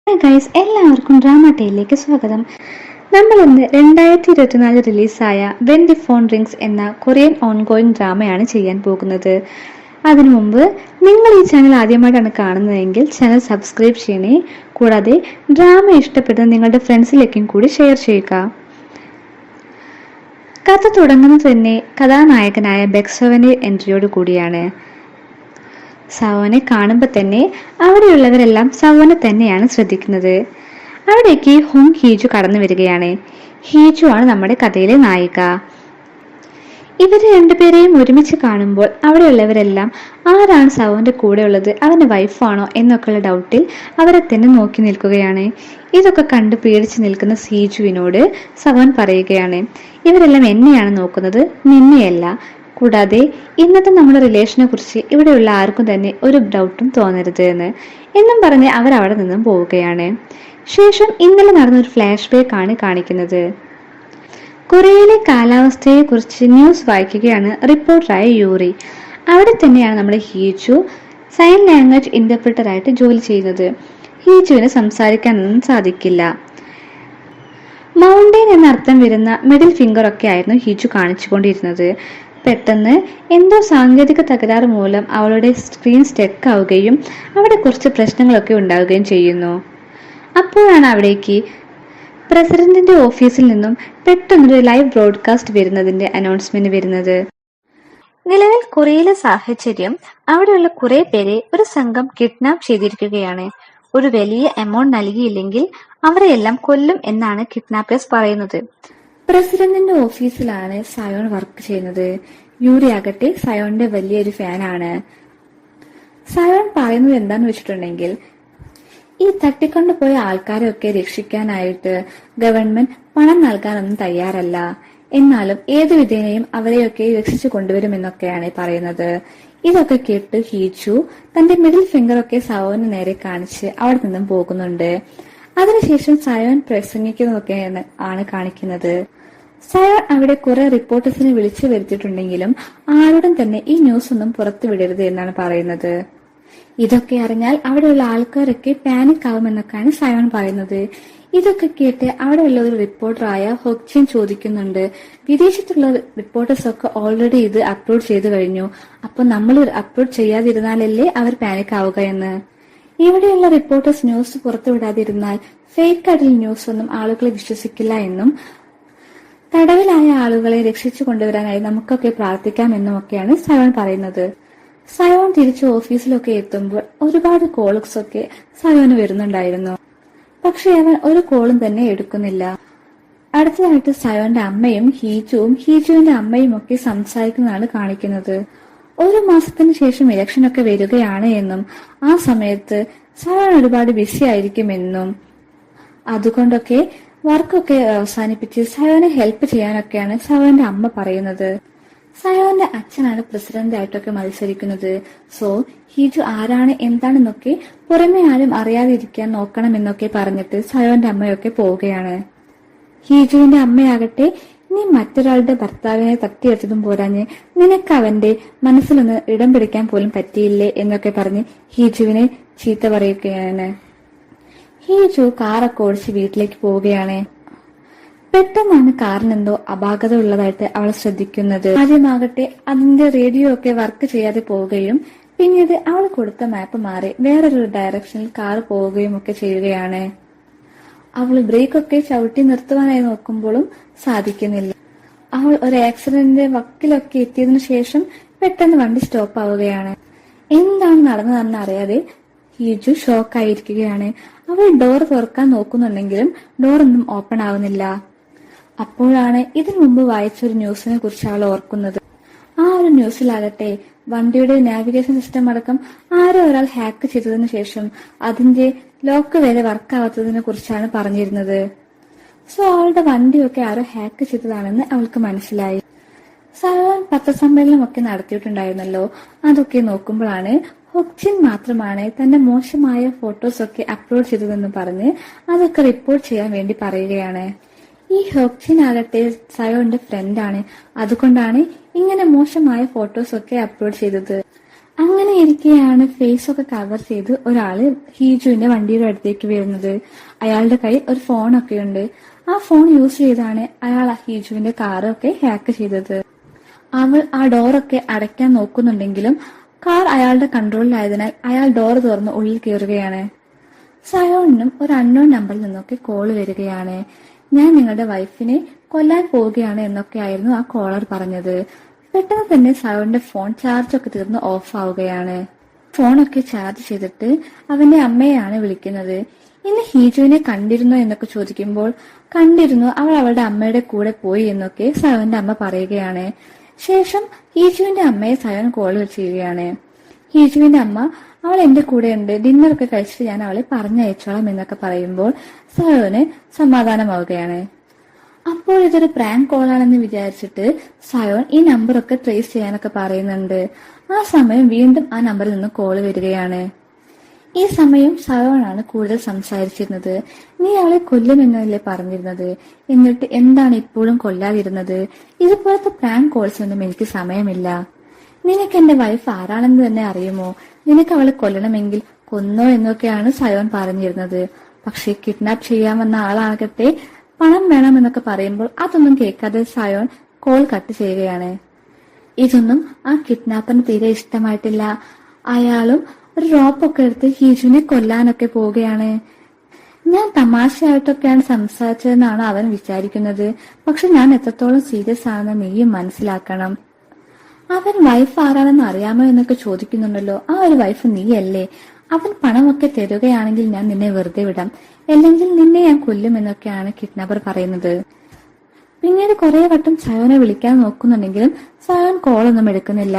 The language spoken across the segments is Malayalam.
ഹായ് ഗൈസ്, എല്ലാവർക്കും ഡ്രാമ ടെയിലേക്ക് സ്വാഗതം. നമ്മൾ ഇന്ന് 2024 റിലീസായ വെൻ ദി ഫോൺ റിങ്സ് എന്ന കൊറിയൻ ഓൺഗോയിങ് ഡ്രാമയാണ് ചെയ്യാൻ പോകുന്നത്. അതിനു മുമ്പ് നിങ്ങൾ ഈ ചാനൽ ആദ്യമായിട്ടാണ് കാണുന്നതെങ്കിൽ ചാനൽ സബ്സ്ക്രൈബ് ചെയ്യണേ. കൂടാതെ ഡ്രാമ ഇഷ്ടപ്പെടുന്ന നിങ്ങളുടെ ഫ്രണ്ട്സിലേക്കും കൂടി ഷെയർ ചെയ്യുക. കഥ തുടങ്ങുന്നത് തന്നെ കഥാനായകനായ ബെക്സോവന്റെ എൻട്രിയോട് കൂടിയാണ്. സവോനെ കാണുമ്പോൾ തന്നെ അവിടെയുള്ളവരെല്ലാം സവോനെ തന്നെയാണ് ശ്രദ്ധിക്കുന്നത്. അവിടേക്ക് ഹുങ് ഹീജു കടന്നു വരികയാണ്. ഹീജു ആണ് നമ്മുടെ കഥയിലെ നായിക. ഇവര് രണ്ടുപേരെയും ഒരുമിച്ച് കാണുമ്പോൾ അവിടെയുള്ളവരെല്ലാം ആരാണ് സവോന്റെ കൂടെ ഉള്ളത്, അവന്റെ വൈഫാണോ എന്നൊക്കെയുള്ള ഡൗട്ടിൽ അവരെ തന്നെ നോക്കി നിൽക്കുകയാണ്. ഇതൊക്കെ കണ്ട് പേടിച്ച് നിൽക്കുന്ന ഹീജുവിനോട് സവോൻ പറയുകയാണ്, ഇവരെല്ലാം എന്നെയാണ് നോക്കുന്നത്, നിന്നെയല്ല. കൂടാതെ ഇന്നത്തെ നമ്മുടെ റിലേഷനെ കുറിച്ച് ഇവിടെയുള്ള ആർക്കും തന്നെ ഒരു ഡൗട്ടും തോന്നരുത് എന്നും പറഞ്ഞ് അവരവിടെ നിന്നും പോവുകയാണ്. ശേഷം ഇന്നലെ നടന്ന ഒരു ഫ്ലാഷ് ബാക്ക് ആണ് കാണിക്കുന്നത്. കൊറിയയിലെ കാലാവസ്ഥയെ കുറിച്ച് ന്യൂസ് വായിക്കുകയാണ് റിപ്പോർട്ടറായ യൂറി. അവിടെ തന്നെയാണ് നമ്മുടെ ഹീജു സൈൻ ലാംഗ്വേജ് ഇന്റർപ്രിറ്ററായിട്ട് ജോലി ചെയ്യുന്നത്. ഹീജുവിന് സംസാരിക്കാനൊന്നും സാധിക്കില്ല. മൗണ്ടെയിൻ എന്നർത്ഥം വരുന്ന മിഡിൽ ഫിംഗർ ഒക്കെ ആയിരുന്നു ഹീജു കാണിച്ചുകൊണ്ടിരുന്നത്. പെട്ടെന്ന് എന്തോ സാങ്കേതിക തകരാറ് മൂലം അവളുടെ സ്ക്രീൻ സ്റ്റക്ക് ആവുകയും അവിടെ കുറച്ച് പ്രശ്നങ്ങളൊക്കെ ഉണ്ടാവുകയും ചെയ്യുന്നു. അപ്പോഴാണ് അവിടേക്ക് പ്രസിഡന്റിന്റെ ഓഫീസിൽ നിന്നും പെട്ടെന്നൊരു ലൈവ് ബ്രോഡ്കാസ്റ്റ് വരുന്നതിന്റെ അനൗൺസ്മെന്റ് വരുന്നത്. നിലവിൽ കൊറിയയിലെ സാഹചര്യം, അവിടെയുള്ള കുറെ പേരെ ഒരു സംഘം കിഡ്നാപ്പ് ചെയ്തിരിക്കുകയാണ്. ഒരു വലിയ എമൗണ്ട് നൽകിയില്ലെങ്കിൽ അവരെയെല്ലാം കൊല്ലും എന്നാണ് കിഡ്നാപ്പേഴ്സ് പറയുന്നത്. പ്രസിഡന്റിന്റെ ഓഫീസിലാണ് സയോൺ വർക്ക് ചെയ്യുന്നത്. യൂറി ആകട്ടെ സയോണിന്റെ വലിയൊരു ഫാനാണ്. സയോൺ പറയുന്നത് എന്താന്ന് വെച്ചിട്ടുണ്ടെങ്കിൽ, ഈ തട്ടിക്കൊണ്ടുപോയ ആൾക്കാരെയൊക്കെ രക്ഷിക്കാനായിട്ട് ഗവൺമെന്റ് പണം നൽകാനൊന്നും തയ്യാറല്ല, എന്നാലും ഏതു വിധേനയും അവരെയൊക്കെ രക്ഷിച്ചു കൊണ്ടുവരുമെന്നൊക്കെയാണ് പറയുന്നത്. ഇതൊക്കെ കേട്ട് ഹീജു തന്റെ മിഡിൽ ഫിംഗർ ഒക്കെ സയോന് നേരെ കാണിച്ച് അവിടെ നിന്നും പോകുന്നുണ്ട്. അതിനുശേഷം സയോൻ പ്രസംഗിക്കുന്നതൊക്കെ ആണ് കാണിക്കുന്നത്. സയോൺ അവിടെ കുറെ റിപ്പോർട്ടേഴ്സിനെ വിളിച്ചു വരുത്തിയിട്ടുണ്ടെങ്കിലും ആരോടും തന്നെ ഈ ന്യൂസ് ഒന്നും പുറത്തു വിടരുത് എന്നാണ് പറയുന്നത്. ഇതൊക്കെ അറിഞ്ഞാൽ അവിടെയുള്ള ആൾക്കാരൊക്കെ പാനിക് ആവുമെന്നൊക്കെയാണ് സയോൺ പറയുന്നത്. ഇതൊക്കെ കേട്ട് അവിടെയുള്ള ഒരു റിപ്പോർട്ടറായ ഹൊക്ചിൻ ചോദിക്കുന്നുണ്ട്, വിദേശത്തുള്ള റിപ്പോർട്ടേഴ്സ് ഒക്കെ ഓൾറെഡി ഇത് അപ്ലോഡ് ചെയ്തു കഴിഞ്ഞു, അപ്പൊ നമ്മൾ അപ്ലോഡ് ചെയ്യാതിരുന്നാലല്ലേ അവർ പാനിക് ആവുക എന്ന്. ഇവിടെയുള്ള റിപ്പോർട്ടേഴ്സ് ന്യൂസ് പുറത്തുവിടാതിരുന്നാൽ ഫേക്ക് ആയിട്ടുള്ള ന്യൂസ് ഒന്നും ആളുകളെ വിശ്വസിക്കില്ല എന്നും തടവിലായ ആളുകളെ രക്ഷിച്ചു കൊണ്ടുവരാനായി നമുക്കൊക്കെ പ്രാർത്ഥിക്കാം എന്നുമൊക്കെയാണ് സയോൺ പറയുന്നത്. സയോൺ തിരിച്ച് ഓഫീസിലൊക്കെ എത്തുമ്പോൾ ഒരുപാട് കോൾസ് ഒക്കെ സയോന് വരുന്നുണ്ടായിരുന്നു. പക്ഷെ അവൻ ഒരു കോളും തന്നെ എടുക്കുന്നില്ല. അടുത്തതായിട്ട് സയോന്റെ അമ്മയും ഹീജുവിന്റെ അമ്മയും ഒക്കെ സംസാരിക്കുന്നതാണ് കാണിക്കുന്നത്. ഒരു മാസത്തിന് ശേഷം ഇലക്ഷനൊക്കെ വരികയാണ് എന്നും ആ സമയത്ത് സയോൺ ഒരുപാട് ബിസി ആയിരിക്കുമെന്നും അതുകൊണ്ടൊക്കെ വർക്കൊക്കെ അവസാനിപ്പിച്ച് സയോനെ ഹെൽപ്പ് ചെയ്യാനൊക്കെയാണ് സയോന്റെ അമ്മ പറയുന്നത്. സയോന്റെ അച്ഛനാണ് പ്രസിഡന്റ് ആയിട്ടൊക്കെ മത്സരിക്കുന്നത്. സോ ഹീജു ആരാണ് എന്താണെന്നൊക്കെ പുറമെ ആരും അറിയാതിരിക്കാൻ നോക്കണമെന്നൊക്കെ പറഞ്ഞിട്ട് സയോന്റെ അമ്മയൊക്കെ പോവുകയാണ്. ഹീജുവിന്റെ അമ്മയാകട്ടെ, നീ മറ്റൊരാളുടെ ഭർത്താവിനെ തട്ടിയെടുത്തതും പോരാഞ്ഞ് നിനക്ക് അവന്റെ മനസ്സിലൊന്ന് ഇടം പിടിക്കാൻ പോലും പറ്റിയില്ലേ എന്നൊക്കെ പറഞ്ഞ് ഹീജുവിനെ ചീത്ത പറയുകയാണ്. ഹീജു കാറൊക്കെ ഓടിച്ച് വീട്ടിലേക്ക് പോവുകയാണ്. പെട്ടെന്നാണ് കാറിനെന്തോ അപാകത ഉള്ളതായിട്ട് അവൾ ശ്രദ്ധിക്കുന്നത്. ആദ്യമാകട്ടെ അതിന്റെ റേഡിയോ ഒക്കെ വർക്ക് ചെയ്യാതെ പോവുകയും പിന്നീട് അവൾ കൊടുത്ത മാപ്പ് മാറി വേറൊരു ഡയറക്ഷനിൽ കാർ പോവുകയും ഒക്കെ ചെയ്യുകയാണ്. അവൾ ബ്രേക്കൊക്കെ ചവിട്ടി നിർത്തുവാനായി നോക്കുമ്പോഴും സാധിക്കുന്നില്ല. അവൾ ഒരു ആക്സിഡന്റിന്റെ വക്കിലൊക്കെ എത്തിയതിനു ശേഷം പെട്ടെന്ന് വണ്ടി സ്റ്റോപ്പ് ആവുകയാണ്. എന്താണ് നടന്നതെന്ന് അറിയാതെ ഹീജു ഷോക്കായിരിക്കുകയാണ്. അവൾ ഡോർ തുറക്കാൻ നോക്കുന്നുണ്ടെങ്കിലും ഡോറൊന്നും ഓപ്പൺ ആവുന്നില്ല. അപ്പോഴാണ് ഇതിനു മുമ്പ് വായിച്ചൊരു ന്യൂസിനെ കുറിച്ച് അവൾ ഓർക്കുന്നത്. ആ ഒരു ന്യൂസിലാകട്ടെ വണ്ടിയുടെ നാവിഗേഷൻ സിസ്റ്റം അടക്കം ആരോ ഒരാൾ ഹാക്ക് ചെയ്തതിനു ശേഷം അതിന്റെ ലോക്ക് വരെ വർക്കാവാത്തതിനെ കുറിച്ചാണ് പറഞ്ഞിരുന്നത്. സോ അവളുടെ വണ്ടിയൊക്കെ ആരോ ഹാക്ക് ചെയ്തതാണെന്ന് അവൾക്ക് മനസ്സിലായി. സയോൺ പത്രസമ്മേളനം ഒക്കെ നടത്തിയിട്ടുണ്ടായിരുന്നല്ലോ, അതൊക്കെ നോക്കുമ്പോഴാണ് ഹൊക്ചിൻ മാത്രമാണ് തന്റെ മോശമായ ഫോട്ടോസ് ഒക്കെ അപ്ലോഡ് ചെയ്തതെന്ന് പറഞ്ഞ് അതൊക്കെ റിപ്പോർട്ട് ചെയ്യാൻ വേണ്ടി പറയുകയാണ്. ഈ ഹൊക്ചിൻ ആകട്ടെ സയോന്റെ ഫ്രണ്ടാണ്. അതുകൊണ്ടാണ് ഇങ്ങനെ മോശമായ ഫോട്ടോസ് ഒക്കെ അപ്ലോഡ് ചെയ്തത്. അങ്ങനെ ഇരിക്കെയാണ് ഫേസ് ഒക്കെ കവർ ചെയ്ത് ഒരാള് ഹീജുവിന്റെ വണ്ടിയുടെ അടുത്തേക്ക് വരുന്നത്. അയാളുടെ കയ്യിൽ ഒരു ഫോണൊക്കെ ഉണ്ട്. ആ ഫോൺ യൂസ് ചെയ്താണ് അയാൾ ഹീജുവിന്റെ കാറൊക്കെ ഹാക്ക് ചെയ്തത്. അവൾ ആ ഡോറൊക്കെ അടയ്ക്കാൻ നോക്കുന്നുണ്ടെങ്കിലും കാർ അയാളുടെ കൺട്രോളിലായതിനാൽ അയാൾ ഡോർ തുറന്ന് ഉള്ളിൽ കയറുകയാണ്. സയോണിനും ഒരു അൺനോൺ നമ്പറിൽ നിന്നൊക്കെ കോള് വരികയാണ്. ഞാൻ നിങ്ങളുടെ വൈഫിനെ കൊല്ലാൻ പോവുകയാണ് എന്നൊക്കെയായിരുന്നു ആ കോളർ പറഞ്ഞത്. പെട്ടെന്ന് തന്നെ സയോണിന്റെ ഫോൺ ചാർജൊക്കെ തീർന്ന് ഓഫ് ആവുകയാണ്. ഫോണൊക്കെ ചാർജ് ചെയ്തിട്ട് അവന്റെ അമ്മയെയാണ് വിളിക്കുന്നത്. ഇന്ന് ഹീജുവിനെ കണ്ടിരുന്നോ എന്നൊക്കെ ചോദിക്കുമ്പോൾ കണ്ടിരുന്നു, അവൾ അവളുടെ അമ്മയുടെ കൂടെ പോയി എന്നൊക്കെ സയോന്റെ അമ്മ പറയുകയാണ്. ശേഷം ഹീജുവിന്റെ അമ്മയെ സയോൻ കോൾ ചെയ്യുകയാണ്. ഹീജുവിന്റെ അമ്മ അവൾ എന്റെ കൂടെ ഉണ്ട്, ഡിന്നറൊക്കെ കഴിച്ചിട്ട് ഞാൻ അവളെ പറഞ്ഞയച്ചോളാം എന്നൊക്കെ പറയുമ്പോൾ സയോന് സമാധാനമാവുകയാണ്. അപ്പോൾ ഇതൊരു പ്രാങ്ക് കോളാണെന്ന് വിചാരിച്ചിട്ട് സയോൺ ഈ നമ്പറൊക്കെ ട്രേസ് ചെയ്യാനൊക്കെ പറയുന്നുണ്ട്. ആ സമയം വീണ്ടും ആ നമ്പറിൽ നിന്ന് കോള് വരികയാണ്. ഈ സമയം സയോണാണ് കൂടുതൽ സംസാരിച്ചിരുന്നത്. നീ അവളെ കൊല്ലുമെന്നല്ലേ പറഞ്ഞിരുന്നത്, എന്നിട്ട് എന്താണ് ഇപ്പോഴും കൊല്ലാതിരുന്നത്? ഇതുപോലത്തെ പ്രാങ്ക് കോൾസ് ഒന്നും എനിക്ക് സമയമില്ല. നിനക്ക് എന്റെ വൈഫ് ആരാണെന്ന് തന്നെ അറിയുമോ? നിനക്ക് അവളെ കൊല്ലണമെങ്കിൽ കൊന്നോ എന്നൊക്കെയാണ് സയോൺ പറഞ്ഞിരുന്നത്. പക്ഷെ കിഡ്നാപ്പ് ചെയ്യാമെന്ന ആളാകട്ടെ പണം വേണമെന്നൊക്കെ പറയുമ്പോൾ അതൊന്നും കേൾക്കാതെ സയോൺ കോൾ കട്ട് ചെയ്യുകയാണ്. ഇതൊന്നും ആ കിഡ്നാപ്പറിന് തീരെ ഇഷ്ടമായിട്ടില്ല. അയാളും ഒരു റോപ്പൊക്കെ എടുത്ത് ഹീജുവിനെ കൊല്ലാനൊക്കെ പോവുകയാണ്. ഞാൻ തമാശയായിട്ടൊക്കെയാണ് സംസാരിച്ചതെന്നാണ് അവൻ വിചാരിക്കുന്നത്. പക്ഷെ ഞാൻ എത്രത്തോളം സീരിയസ് ആണെന്ന് നീയും മനസ്സിലാക്കണം. അവൻ വൈഫ് ആരാണെന്ന് അറിയാമോ എന്നൊക്കെ ചോദിക്കുന്നുണ്ടല്ലോ. ആ ഒരു വൈഫ് നീയല്ലേ? അവൻ പണമൊക്കെ തരുകയാണെങ്കിൽ ഞാൻ നിന്നെ വെറുതെ വിടാം, അല്ലെങ്കിൽ നിന്നെ ഞാൻ കൊല്ലുമെന്നൊക്കെയാണ് കിഡ്നാപ്പർ പറയുന്നത്. പിന്നീട് കുറെ വട്ടം സയോനെ വിളിക്കാൻ നോക്കുന്നുണ്ടെങ്കിലും സയോൻ കോളൊന്നും എടുക്കുന്നില്ല.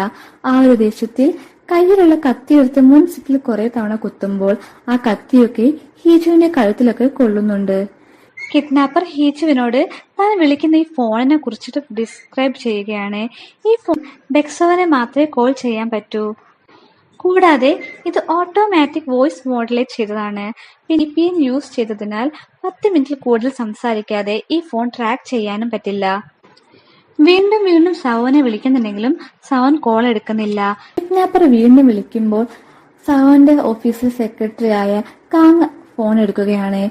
ആ ഒരു ദേഷ്യത്തിൽ കയ്യിലുള്ള കത്തിയെടുത്ത് മുൻ സിറ്റിൽ കുറെ തവണ കുത്തുമ്പോൾ ആ കത്തിയൊക്കെ ഹീജുവിന്റെ കഴുത്തിലൊക്കെ കൊള്ളുന്നുണ്ട്. കിഡ്നാപ്പർ ഹീജുവിനോട് താൻ വിളിക്കുന്ന ഈ ഫോണിനെ കുറിച്ചിട്ട് ഡിസ്ക്രൈബ് ചെയ്യുകയാണ്. ഈ ഫോൺ ബെക്സോവനെ മാത്രമേ കോൾ ചെയ്യാൻ പറ്റൂ. കൂടാതെ ഇത് ഓട്ടോമാറ്റിക് വോയിസ് മോഡുലേറ്റ് ചെയ്തതാണ്. VPN യൂസ് ചെയ്തതിനാൽ 10 മിനിറ്റിൽ കൂടുതൽ സംസാരിക്കാതെ ഈ ഫോൺ ട്രാക്ക് ചെയ്യാനും പറ്റില്ല. വീണ്ടും വീണ്ടും സവോനെ വിളിക്കുന്നുണ്ടെങ്കിലും സവോൻ കോൾ എടുക്കുന്നില്ല. കിഡ്നാപ്പർ വീണ്ടും വിളിക്കുമ്പോൾ സവോന്റെ ഓഫീസിൽ സെക്രട്ടറി ആയ കാങ് ഫോൺ എടുക്കുകയാണ്.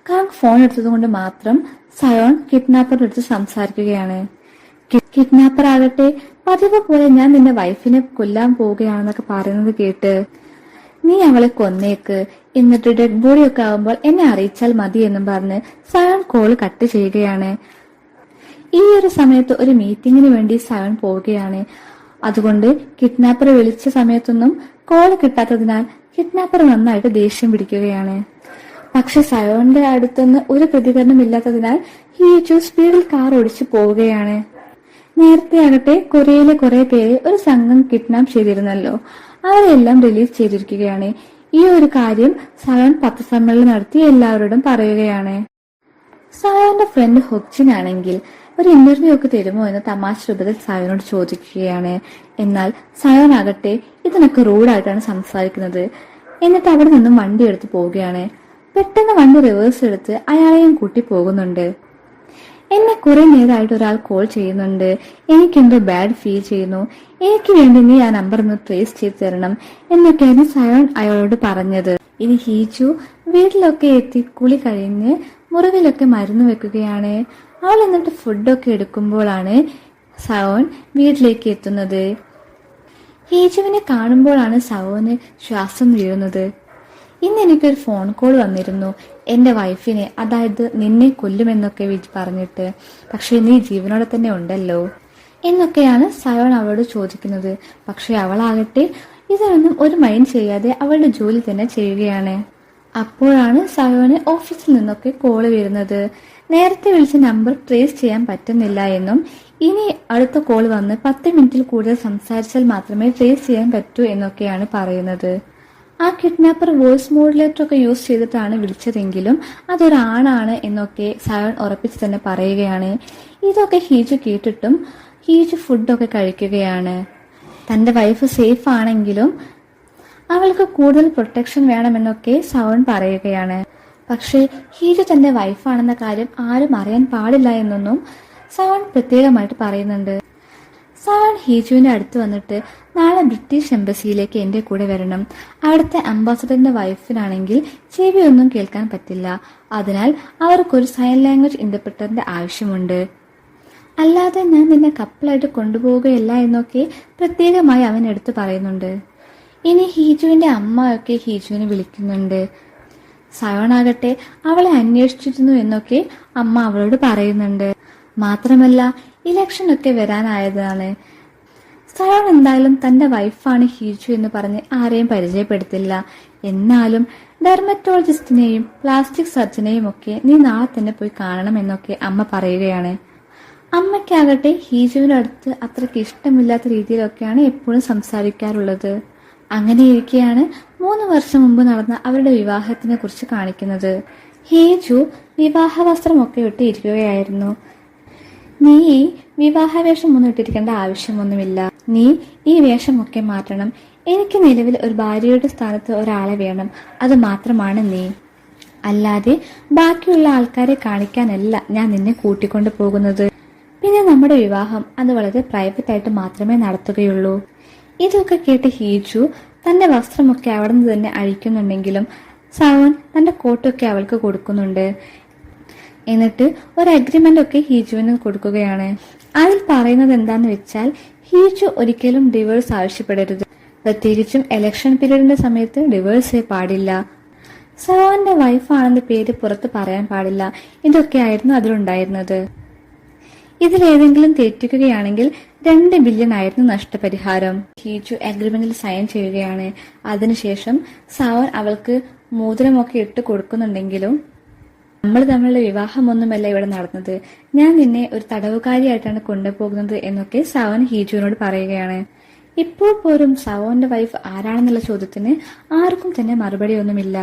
കാങ് ഫോൺ എടുത്തതുകൊണ്ട് മാത്രം സയോൺ കിഡ്നാപ്പറിന്റെ അടുത്ത് സംസാരിക്കുകയാണ്. കിഡ്നാപ്പർ ആകട്ടെ പതിവ് പോലെ ഞാൻ നിന്റെ വൈഫിനെ കൊല്ലാൻ പോവുകയാണെന്നൊക്കെ പറയുന്നത് കേട്ട് നീ അവളെ കൊന്നേക്ക്, എന്നിട്ട് ഡെഡ് ബോഡി ഒക്കെ ആവുമ്പോൾ എന്നെ അറിയിച്ചാൽ മതി എന്നും പറഞ്ഞ് സയോൺ കോൾ കട്ട് ചെയ്യുകയാണ്. ഈ ഒരു സമയത്ത് ഒരു മീറ്റിംഗിന് വേണ്ടി സയോൺ പോവുകയാണ്. അതുകൊണ്ട് കിഡ്നാപ്പർ വിളിച്ച സമയത്തൊന്നും കോൾ കിട്ടാത്തതിനാൽ കിഡ്നാപ്പർ നന്നായിട്ട് ദേഷ്യം പിടിക്കുകയാണ്. പക്ഷെ സയോന്റെ അടുത്തുനിന്ന് ഒരു പ്രതികരണം ഇല്ലാത്തതിനാൽ ഹീജു സ്പീഡിൽ കാർ ഓടിച്ചു പോവുകയാണ്. നേരത്തെ ആകട്ടെ കൊറിയയിലെ കുറെ പേരെ ഒരു സംഘം കിഡ്നാപ്പ് ചെയ്തിരുന്നല്ലോ, അവരെല്ലാം റിലീസ് ചെയ്തിരിക്കുകയാണ്. ഈ ഒരു കാര്യം സയോൺ പത്രസമ്മേളനം നടത്തി എല്ലാവരോടും പറയുകയാണ്. സയോന്റെ ഫ്രണ്ട് ഹൊക്ജിൻ ആണെങ്കിൽ ഒരു ഇന്റർവ്യൂ ഒക്കെ തരുമോ എന്ന് തമാശ രൂപത്തിൽ സയോനോട് ചോദിക്കുകയാണ്. എന്നാൽ സയോൻ ആകട്ടെ ഇതിനൊക്കെ റൂഡായിട്ടാണ് സംസാരിക്കുന്നത്. എന്നിട്ട് അവിടെ നിന്നും വണ്ടി എടുത്ത് പോവുകയാണ്. പെട്ടെന്ന് വണ്ടി റിവേഴ്സ് എടുത്ത് അയാളെയും കൂട്ടി പോകുന്നുണ്ട്. എന്നെ കുറെ നേരമായിട്ട് ഒരാൾ കോൾ ചെയ്യുന്നുണ്ട്, എനിക്കെന്തോ ബാഡ് ഫീൽ ചെയ്യുന്നു, എനിക്ക് വേണ്ടി നീ ആ നമ്പർ ഒന്ന് ട്രേസ് ചെയ്ത് തരണം എന്നൊക്കെയാണ് സയോൺ അയാളോട് പറഞ്ഞത്. ഇനി ഹീജു വീട്ടിലൊക്കെ എത്തി കുളി കഴിഞ്ഞ് മുറിവിലൊക്കെ മരുന്ന് വെക്കുകയാണ്. അവൾ എന്നിട്ട് ഫുഡൊക്കെ എടുക്കുമ്പോഴാണ് സയോൺ വീട്ടിലേക്ക് എത്തുന്നത്. ഹീജുവിനെ കാണുമ്പോഴാണ് സയോന് ശ്വാസം വീഴുന്നത്. ഇന്ന് എനിക്കൊരു ഫോൺ കോൾ വന്നിരുന്നു, എന്റെ വൈഫിനെ, അതായത് നിന്നെ കൊല്ലുമെന്നൊക്കെ പറഞ്ഞിട്ട്, പക്ഷെ നീ ജീവനോടെ തന്നെ ഉണ്ടല്ലോ എന്നൊക്കെയാണ് സയോൺ അവളോട് ചോദിക്കുന്നത്. പക്ഷെ അവളാകട്ടെ ഇതൊന്നും ഒരു മൈൻഡ് ചെയ്യാതെ അവളുടെ ജോലി തന്നെ ചെയ്യുകയാണ്. അപ്പോഴാണ് സയോന് ഓഫീസിൽ നിന്നൊക്കെ കോള് വരുന്നത്. നേരത്തെ വിളിച്ച നമ്പർ ട്രേസ് ചെയ്യാൻ പറ്റുന്നില്ല എന്നും ഇനി അടുത്ത കോൾ വന്ന് 10 മിനിറ്റിൽ കൂടുതൽ സംസാരിച്ചാൽ മാത്രമേ ട്രേസ് ചെയ്യാൻ പറ്റൂ എന്നൊക്കെയാണ് പറയുന്നത്. ആ കിഡ്നാപ്പർ വോയിസ് മോഡുലേറ്റർ ഒക്കെ യൂസ് ചെയ്തിട്ടാണ് വിളിച്ചതെങ്കിലും അതൊരാണാണ് എന്നൊക്കെ സയോൺ ഉറപ്പിച്ച് തന്നെ പറയുകയാണ്. ഇതൊക്കെ ഹീജു കേട്ടിട്ടും ഹീജു ഫുഡൊക്കെ കഴിക്കുകയാണ്. തന്റെ വൈഫ് സേഫ് ആണെങ്കിലും അവൾക്ക് കൂടുതൽ പ്രൊട്ടക്ഷൻ വേണമെന്നൊക്കെ സയോൺ പറയുകയാണ്. പക്ഷേ ഹീജു തന്റെ വൈഫാണെന്ന കാര്യം ആരും അറിയാൻ പാടില്ല എന്നൊന്നും സയോൺ പ്രത്യേകമായിട്ട് പറയുന്നുണ്ട്. സവൺ ഹീജുവിന്റെ അടുത്ത് വന്നിട്ട് നാളെ ബ്രിട്ടീഷ് എംബസിയിലേക്ക് എന്റെ കൂടെ വരണം. അവിടുത്തെ അംബാസഡറിന്റെ വൈഫിനാണെങ്കിൽ ചെവി ഒന്നും കേൾക്കാൻ പറ്റില്ല. അതിനാൽ അവർക്കൊരു സൈൻ ലാംഗ്വേജ് ഇന്റർപ്രറ്ററിന്റെ ആവശ്യമുണ്ട്. അല്ലാതെ ഞാൻ നിന്നെ കപ്പിളായിട്ട് കൊണ്ടുപോവുകയല്ല എന്നൊക്കെ പ്രത്യേകമായി അവൻ എടുത്തു പറയുന്നുണ്ട്. ഇനി ഹീജുവിന്റെ അമ്മയൊക്കെ ഹീജുവിനെ വിളിക്കുന്നുണ്ട്. സയോണാകട്ടെ അവളെ അന്വേഷിച്ചിരുന്നു എന്നൊക്കെ അമ്മ അവളോട് പറയുന്നുണ്ട്. മാത്രമല്ല ഇലക്ഷനൊക്കെ വരാനായതാണ്. സയോൺ എന്തായാലും തന്റെ വൈഫാണ് ഹീജു എന്ന് പറഞ്ഞ് ആരെയും പരിചയപ്പെടുത്തില്ല. എന്നാലും ഡെർമറ്റോളജിസ്റ്റിനെയും പ്ലാസ്റ്റിക് സർജനെയും ഒക്കെ നീ നാളെ തന്നെ പോയി കാണണം എന്നൊക്കെ അമ്മ പറയുകയാണ്. അമ്മയ്ക്കാകട്ടെ ഹീജുവിന്റെ അടുത്ത് അത്രയ്ക്ക് ഇഷ്ടമില്ലാത്ത രീതിയിലൊക്കെയാണ് എപ്പോഴും സംസാരിക്കാറുള്ളത്. അങ്ങനെയിരിക്കെയാണ് 3 വർഷം മുമ്പ് നടന്ന അവരുടെ വിവാഹത്തിനെ കുറിച്ച് കാണിക്കുന്നത്. ഹീജു വിവാഹ വസ്ത്രമൊക്കെ ഇട്ട് ഇരിക്കുകയായിരുന്നു. നീ വിവാഹവേഷം ഒന്നും ഇട്ടിരിക്കേണ്ട ആവശ്യമൊന്നുമില്ല. നീ ഈ വേഷമൊക്കെ മാറ്റണം. എനിക്ക് നിലവിൽ ഒരു ഭാര്യയുടെ സ്ഥാനത്ത് ഒരാളെ വേണം. അത് മാത്രമാണ് നീ. അല്ലാതെ ബാക്കിയുള്ള ആൾക്കാരെ കാണിക്കാനല്ല ഞാൻ നിന്നെ കൂട്ടിക്കൊണ്ടു പോകുന്നത്. പിന്നെ നമ്മുടെ വിവാഹം അത് വളരെ പ്രൈവറ്റ് ആയിട്ട് മാത്രമേ നടത്തുകയുള്ളൂ. ഇതൊക്കെ കേട്ട് ഹീജു തന്റെ വസ്ത്രമൊക്കെ അവിടെ നിന്ന് തന്നെ അഴിക്കുന്നുണ്ടെങ്കിലും സവൺ തന്റെ കോട്ടൊക്കെ അവൾക്ക് കൊടുക്കുന്നുണ്ട്. എന്നിട്ട് ഒരു അഗ്രിമെന്റ് ഒക്കെ ഹീജുവിന് കൊടുക്കുകയാണ്. അതിൽ പറയുന്നത് എന്താന്ന് വെച്ചാൽ ഹീജു ഒരിക്കലും ഡിവോഴ്സ് ആവശ്യപ്പെടരുത്. പ്രത്യേകിച്ചും ഇലക്ഷൻ പീരീഡിന്റെ സമയത്ത് ഡിവോഴ്സേ പാടില്ല. സവന്റെ വൈഫാണെന്ന പേര് പുറത്ത് പറയാൻ പാടില്ല. ഇതൊക്കെയായിരുന്നു അതിലുണ്ടായിരുന്നത്. ഇതിലേതെങ്കിലും തെറ്റിക്കുകയാണെങ്കിൽ 2 ബില്യൺ ആയിരുന്നു നഷ്ടപരിഹാരം. ഹീജു അഗ്രിമെന്റിൽ സൈൻ ചെയ്യുകയാണ്. അതിനുശേഷം സവൻ അവൾക്ക് മോതിരമൊക്കെ ഇട്ട് കൊടുക്കുന്നുണ്ടെങ്കിലും നമ്മൾ തമ്മിലുള്ള വിവാഹമൊന്നുമല്ല ഇവിടെ നടന്നത്. ഞാൻ നിന്നെ ഒരു തടവുകാരിയായിട്ടാണ് കൊണ്ടുപോകുന്നത് എന്നൊക്കെ സവൻ ഹീജുവിനോട് പറയുകയാണ്. ഇപ്പോൾ പോലും സവന്റെ വൈഫ് ആരാണെന്നുള്ള ചോദ്യത്തിന് ആർക്കും തന്നെ മറുപടിയൊന്നുമില്ല.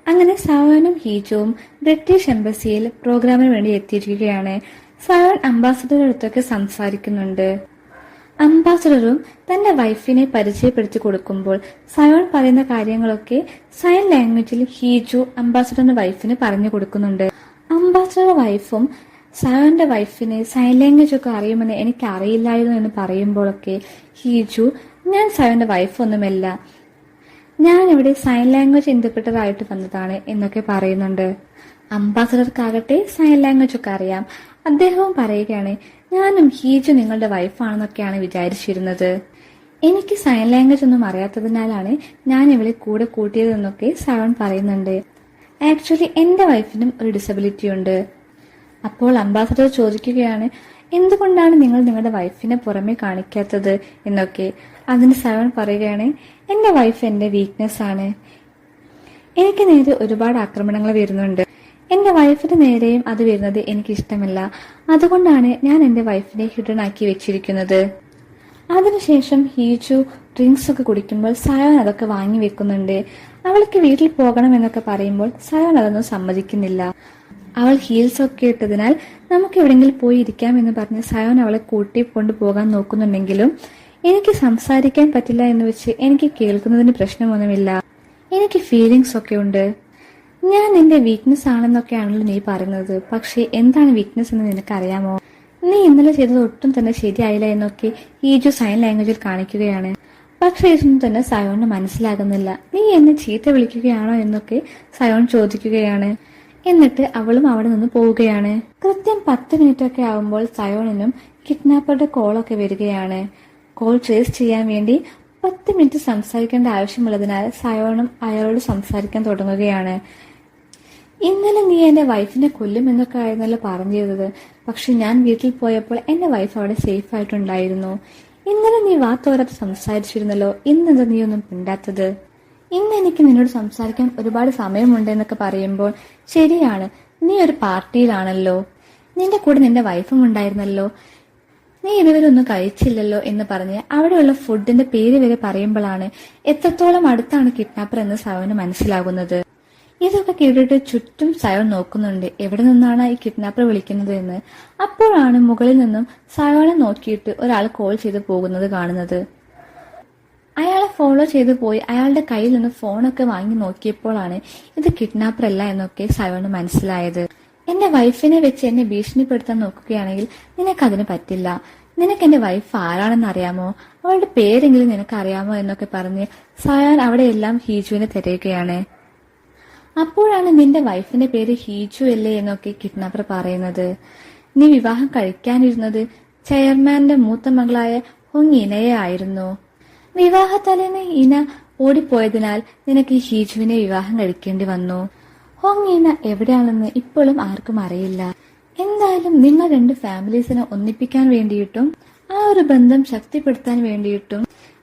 അങ്ങനെ സവനും ഹീജുവും ബ്രിട്ടീഷ് എംബസിയിൽ പ്രോഗ്രാമിന് വേണ്ടി എത്തിയിരിക്കുകയാണ്. സവൻ അംബാസഡറുടെ അടുത്തൊക്കെ സംസാരിക്കുന്നുണ്ട്. അംബാസഡറും തന്റെ വൈഫിനെ പരിചയപ്പെടുത്തി കൊടുക്കുമ്പോൾ സയോൺ പറയുന്ന കാര്യങ്ങളൊക്കെ സൈൻ ലാംഗ്വേജിൽ ഹീജു അംബാസഡറിന്റെ വൈഫിന് പറഞ്ഞു കൊടുക്കുന്നുണ്ട്. അംബാസഡറുടെ വൈഫും സയോന്റെ വൈഫിന് സൈൻ ലാംഗ്വേജ് ഒക്കെ അറിയുമെന്ന് എനിക്ക് അറിയില്ലായിരുന്നു എന്ന് പറയുമ്പോഴൊക്കെ ഹീജു ഞാൻ സയോന്റെ വൈഫൊന്നുമല്ല, ഞാൻ ഇവിടെ സൈൻ ലാംഗ്വേജ് ഇന്റർപ്രിറ്റർ ആയിട്ട് വന്നതാണ് എന്നൊക്കെ പറയുന്നുണ്ട്. അംബാസഡർക്കാകട്ടെ സൈൻ ലാംഗ്വേജ് ഒക്കെ അറിയാം. അദ്ദേഹവും പറയുകയാണ്, ഞാനും ഹീജു നിങ്ങളുടെ വൈഫാണെന്നൊക്കെയാണ് വിചാരിച്ചിരുന്നത്. എനിക്ക് സൈൻ ലാംഗ്വേജ് ഒന്നും അറിയാത്തതിനാലാണ് ഞാൻ ഇവളെ കൂടെ കൂട്ടിയതെന്നൊക്കെ സയോൺ പറയുന്നുണ്ട്. ആക്ച്വലി എന്റെ വൈഫിനും ഒരു ഡിസബിലിറ്റി ഉണ്ട്. അപ്പോൾ അംബാസഡർ ചോദിക്കുകയാണ്, എന്തുകൊണ്ടാണ് നിങ്ങൾ നിങ്ങളുടെ വൈഫിനെ പുറമെ കാണിക്കാത്തത് എന്നൊക്കെ. അതിന് സയോൺ പറയുകയാണ്, എന്റെ വൈഫ് എന്റെ വീക്ക്നെസ് ആണ്. എനിക്ക് നേരെ ഒരുപാട് ആക്രമണങ്ങൾ വരുന്നുണ്ട്. എന്റെ വൈഫിന് നേരെയും അത് വരുന്നത് എനിക്ക് ഇഷ്ടമല്ല. അതുകൊണ്ടാണ് ഞാൻ എന്റെ വൈഫിനെ ഹിഡൻ ആക്കി വെച്ചിരിക്കുന്നത്. അതിനുശേഷം ഹീജു ഡ്രിങ്ക്സ് ഒക്കെ കുടിക്കുമ്പോൾ സയോൻ അതൊക്കെ വാങ്ങി വെക്കുന്നുണ്ട്. അവൾക്ക് വീട്ടിൽ പോകണം എന്നൊക്കെ പറയുമ്പോൾ സയോൻ അതൊന്നും സമ്മതിക്കുന്നില്ല. അവൾ ഹീൽസ് ഒക്കെ ഇട്ടതിനാൽ നമുക്ക് എവിടെയെങ്കിലും പോയി ഇരിക്കാം എന്ന് പറഞ്ഞ് സയോൻ അവളെ കൂട്ടി കൊണ്ടുപോകാൻ നോക്കുന്നുണ്ടെങ്കിലും എനിക്ക് സംസാരിക്കാൻ പറ്റില്ല എന്ന് വെച്ച് എനിക്ക് കേൾക്കുന്നതിന് പ്രശ്നമൊന്നുമില്ല. എനിക്ക് ഫീലിങ്സ് ഒക്കെ ഉണ്ട്. ഞാൻ നിന്റെ വീക്ക്നെസ് ആണെന്നൊക്കെയാണല്ലോ നീ പറയുന്നത്. പക്ഷെ എന്താണ് വീക്ക്നെസ് എന്ന് നിനക്കറിയാമോ? നീ ഇന്നലെ ചെയ്തത് ഒട്ടും തന്നെ ശരിയായില്ല എന്നൊക്കെ ഹീജു സൈൻ ലാംഗ്വേജിൽ കാണിക്കുകയാണ്. പക്ഷെ ഇതൊന്നും തന്നെ സയോണിന് മനസ്സിലാകുന്നില്ല. നീ എന്നെ ചീത്ത വിളിക്കുകയാണോ എന്നൊക്കെ സയോൺ ചോദിക്കുകയാണ്. എന്നിട്ട് അവളും അവിടെ നിന്ന് പോവുകയാണ്. കൃത്യം 10 മിനിറ്റ് ഒക്കെ ആവുമ്പോൾ സയോണിനും കിഡ്നാപ്പറുടെ കോളൊക്കെ വരികയാണ്. കോൾ ട്രേസ് ചെയ്യാൻ വേണ്ടി 10 മിനിറ്റ് സംസാരിക്കേണ്ട ആവശ്യമുള്ളതിനാൽ സയോണും അയാളോട് സംസാരിക്കാൻ തുടങ്ങുകയാണ്. ഇന്നലെ നീ എന്റെ വൈഫിനെ കൊല്ലും എന്നൊക്കെ ആയിരുന്നല്ലോ പറഞ്ഞിരുന്നത്. പക്ഷെ ഞാൻ വീട്ടിൽ പോയപ്പോൾ എന്റെ വൈഫ് അവിടെ സേഫ് ആയിട്ടുണ്ടായിരുന്നു. ഇന്നലെ നീ വാത്തോരാത്ത് സംസാരിച്ചിരുന്നല്ലോ. ഇന്നെന്താ നീ ഒന്നും മിണ്ടാത്തത്? ഇന്ന് എനിക്ക് നിന്നോട് സംസാരിക്കാൻ ഒരുപാട് സമയമുണ്ട് എന്നൊക്കെ പറയുമ്പോൾ ശരിയാണ്, നീ ഒരു പാർട്ടിയിലാണല്ലോ, നിന്റെ കൂടെ നിന്റെ വൈഫും ഉണ്ടായിരുന്നല്ലോ, നീ ഇതുവരെ ഒന്നും കഴിച്ചില്ലല്ലോ എന്ന് പറഞ്ഞ് അവിടെയുള്ള ഫുഡിന്റെ പേര് വരെ പറയുമ്പോഴാണ് എത്രത്തോളം അടുത്താണ് കിഡ്നാപ്പർ എന്ന് സയോന് മനസ്സിലാകുന്നത്. ഇതൊക്കെ കേട്ടിട്ട് ചുറ്റും സയോൺ നോക്കുന്നുണ്ട്, എവിടെ നിന്നാണ് ഈ കിഡ്നാപ്പർ വിളിക്കുന്നത് എന്ന്. അപ്പോഴാണ് മുകളിൽ നിന്നും സയോനെ നോക്കിയിട്ട് ഒരാൾ കോൾ ചെയ്ത് പോകുന്നത് കാണുന്നത്. അയാളെ ഫോളോ ചെയ്തു പോയി അയാളുടെ കയ്യിൽ നിന്ന് ഫോണൊക്കെ വാങ്ങി നോക്കിയപ്പോഴാണ് ഇത് കിഡ്നാപ്പർ അല്ല എന്നൊക്കെ സയോന് മനസ്സിലായത്. എന്റെ വൈഫിനെ വെച്ച് എന്നെ ഭീഷണിപ്പെടുത്താൻ നോക്കുകയാണെങ്കിൽ നിനക്കതിന് പറ്റില്ല. നിനക്ക് എന്റെ വൈഫ് ആരാണെന്ന് അറിയാമോ, അവളുടെ പേരെങ്കിലും നിനക്ക് അറിയാമോ എന്നൊക്കെ പറഞ്ഞ് സയോൻ അവിടെയെല്ലാം ഹീജുവിനെ തിരയുകയാണ്. അപ്പോഴാണ് നിന്റെ വൈഫിന്റെ പേര് ഹീജു അല്ലേ എന്നൊക്കെ കിഡ്നാപ്പർ പറയുന്നത്. നീ വിവാഹം കഴിക്കാനിരുന്നത് ചെയർമാന്റെ മൂത്ത മകളായ ഹൊങ് ഇനയെ ആയിരുന്നു. വിവാഹത്തലേന്ന് ഇന ഓടിപ്പോയതിനാൽ നിനക്ക് ഹീജുവിനെ വിവാഹം കഴിക്കേണ്ടി വന്നു. ഹൊങ് ഇന എവിടെയാണെന്ന് ഇപ്പോഴും ആർക്കും അറിയില്ല. എന്തായാലും നിങ്ങൾ രണ്ട് ഫാമിലീസിനെ ഒന്നിപ്പിക്കാൻ വേണ്ടിയിട്ടും ആ ഒരു ബന്ധം ശക്തിപ്പെടുത്താൻ വേണ്ടിയിട്ടും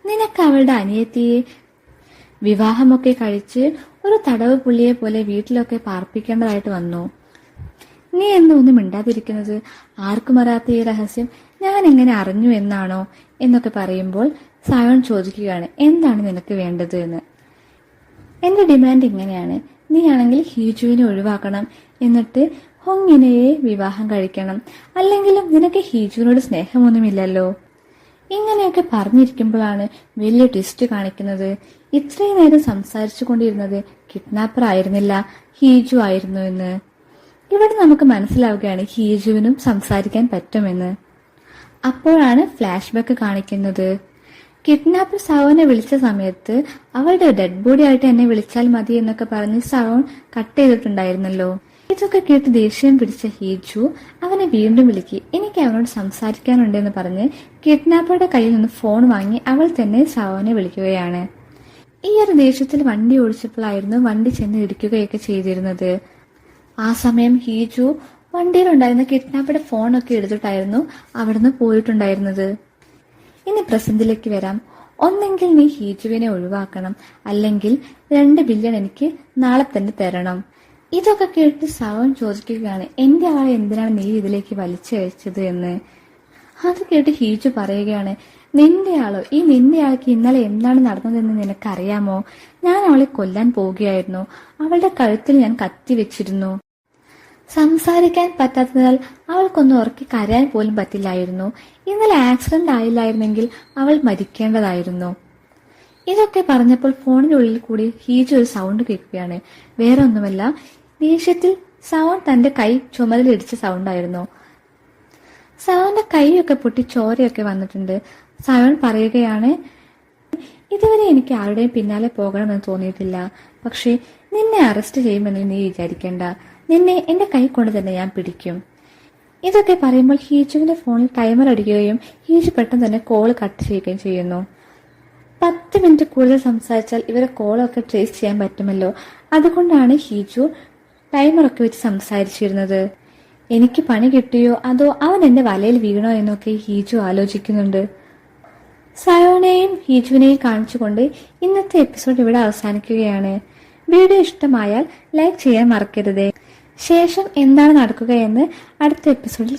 നിനക്ക് അവളുടെ അനിയത്തിയെ വിവാഹമൊക്കെ കഴിച്ച് ഒരു തടവ് പുള്ളിയെ പോലെ വീട്ടിലൊക്കെ പാർപ്പിക്കേണ്ടതായിട്ട് വന്നു. നീ ഒന്നും മിണ്ടാതിരിക്കുന്നത്? ആർക്കും അറിയാത്ത ഈ രഹസ്യം ഞാൻ എങ്ങനെ അറിഞ്ഞു എന്നാണോ എന്നൊക്കെ പറയുമ്പോൾ സയോൺ ചോദിക്കുകയാണ്, എന്താണ് നിനക്ക് വേണ്ടത് എന്ന്. എന്റെ ഡിമാൻഡ് ഇങ്ങനെയാണ്, നീയാണെങ്കിൽ ഹീജുവിനെ ഒഴിവാക്കണം, എന്നിട്ട് ഹൊങ്ങിനയെ വിവാഹം കഴിക്കണം. അല്ലെങ്കിലും നിനക്ക് ഹീജുവിനോട് സ്നേഹമൊന്നുമില്ലല്ലോ. ഇങ്ങനെയൊക്കെ പറഞ്ഞിരിക്കുമ്പോഴാണ് വലിയ ട്വിസ്റ്റ് കാണിക്കുന്നത്. ഇത്രയും നേരം സംസാരിച്ചു കൊണ്ടിരുന്നത് കിഡ്നാപ്പർ ആയിരുന്നില്ല, ഹീജു ആയിരുന്നു എന്ന്. ഇവിടെ നമുക്ക് മനസ്സിലാവുകയാണ് ഹീജുവിനും സംസാരിക്കാൻ പറ്റുമെന്ന്. അപ്പോഴാണ് ഫ്ലാഷ് ബാക്ക് കാണിക്കുന്നത്. കിഡ്നാപ്പർ സയോനെ വിളിച്ച സമയത്ത് അവളുടെ ഡെഡ് ബോഡി ആയിട്ട് എന്നെ വിളിച്ചാൽ മതി എന്നൊക്കെ പറഞ്ഞ് സയോൺ കട്ട് ചെയ്തിട്ടുണ്ടായിരുന്നല്ലോ. ഇതൊക്കെ കേട്ട് ദേഷ്യം പിടിച്ച ഹീജു അവനെ വീണ്ടും വിളിക്കി. എനിക്ക് അവനോട് സംസാരിക്കാനുണ്ടെന്ന് പറഞ്ഞ് കിഡ്നാപ്പറുടെ കയ്യിൽ നിന്ന് ഫോൺ വാങ്ങി അവൾ തന്നെ സയോനെ വിളിക്കുകയാണ്. ഈ ഒരു ദേഷ്യത്തിൽ വണ്ടി ഓടിച്ചപ്പോഴായിരുന്നു വണ്ടി ചെന്ന് ഇടിക്കുകയൊക്കെ ചെയ്തിരുന്നത്. ആ സമയം ഹീജു വണ്ടിയിലുണ്ടായിരുന്ന കിഡ്നാപ്പറുടെ ഫോണൊക്കെ എടുത്തിട്ടായിരുന്നു അവിടുന്ന് പോയിട്ടുണ്ടായിരുന്നത്. ഇനി പ്രസന്റിലേക്ക് വരാം. ഒന്നെങ്കിൽ നീ ഹീജുവിനെ ഒഴിവാക്കണം, അല്ലെങ്കിൽ 2 ബില്യൺ എനിക്ക് നാളെ തന്നെ തരണം. ഇതൊക്കെ കേട്ട് സയോൻ ചോദിക്കുകയാണ്, എന്റെ ആളെ എന്തിനാണ് നീ ഇതിലേക്ക് വലിച്ചയച്ചത് എന്ന്. അത് കേട്ട് ഹീജു പറയുകയാണ്, നിന്റെ ആളോ? ഈ നിന്റെ ആൾക്ക് ഇന്നലെ എന്താണ് നടന്നതെന്ന് നിനക്കറിയാമോ? ഞാൻ അവളെ കൊല്ലാൻ പോവുകയായിരുന്നു. അവളുടെ കഴുത്തിൽ ഞാൻ കത്തി വെച്ചിരുന്നു. സംസാരിക്കാൻ പറ്റാത്തതിനാൽ അവൾക്കൊന്നും ഉറക്കി കരയാൻ പോലും പറ്റില്ലായിരുന്നു. ഇന്നലെ ആക്സിഡന്റ് ആയില്ലായിരുന്നെങ്കിൽ അവൾ മരിക്കേണ്ടതായിരുന്നു. ഇതൊക്കെ പറഞ്ഞപ്പോൾ ഫോണിനുള്ളിൽ കൂടി ഹീജു ഒരു സൗണ്ട് കേൾക്കുകയാണ്. വേറെ ഒന്നുമല്ല, ദേഷ്യത്തിൽ സയോൺ തന്റെ കൈ ചുമലിലിടിച്ച സൗണ്ടായിരുന്നു. സയോന്റെ കൈയൊക്കെ പൊട്ടി ചോരയൊക്കെ വന്നിട്ടുണ്ട്. സയോൺ പറയുകയാണ്, ഇതുവരെ എനിക്ക് ആരുടെയും പിന്നാലെ പോകണമെന്ന് തോന്നിയിട്ടില്ല. പക്ഷെ നിന്നെ അറസ്റ്റ് ചെയ്യുമെന്ന് നീ വിചാരിക്കേണ്ട. നിന്നെ എന്റെ കൈ കൊണ്ട് തന്നെ ഞാൻ പിടിക്കും. ഇതൊക്കെ പറയുമ്പോൾ ഹീജുവിന്റെ ഫോണിൽ ടൈമർ അടിക്കുകയും ഹീജു പെട്ടെന്ന് തന്നെ കോൾ കട്ട് ചെയ്യുകയും ചെയ്യുന്നു. 10 മിനിറ്റ് കൂടുതൽ സംസാരിച്ചാൽ ഇവരെ കോളൊക്കെ ട്രേസ് ചെയ്യാൻ പറ്റുമല്ലോ. അതുകൊണ്ടാണ് ഹീജു ടൈമറൊക്കെ വെച്ച് സംസാരിച്ചിരുന്നത്. എനിക്ക് പണി കിട്ടിയോ അതോ അവൻ എന്റെ വലയിൽ വീണോ എന്നൊക്കെ ഹീജു ആലോചിക്കുന്നുണ്ട്. സയോനെയും ഹീജുവിനെയും കാണിച്ചുകൊണ്ട് ഇന്നത്തെ എപ്പിസോഡ് ഇവിടെ അവസാനിക്കുകയാണ്. വീഡിയോ ഇഷ്ടമായാൽ ലൈക്ക് ചെയ്യാൻ മറക്കരുതേ. ശേഷം എന്താണ് നടക്കുകയെന്ന് അടുത്ത എപ്പിസോഡിൽ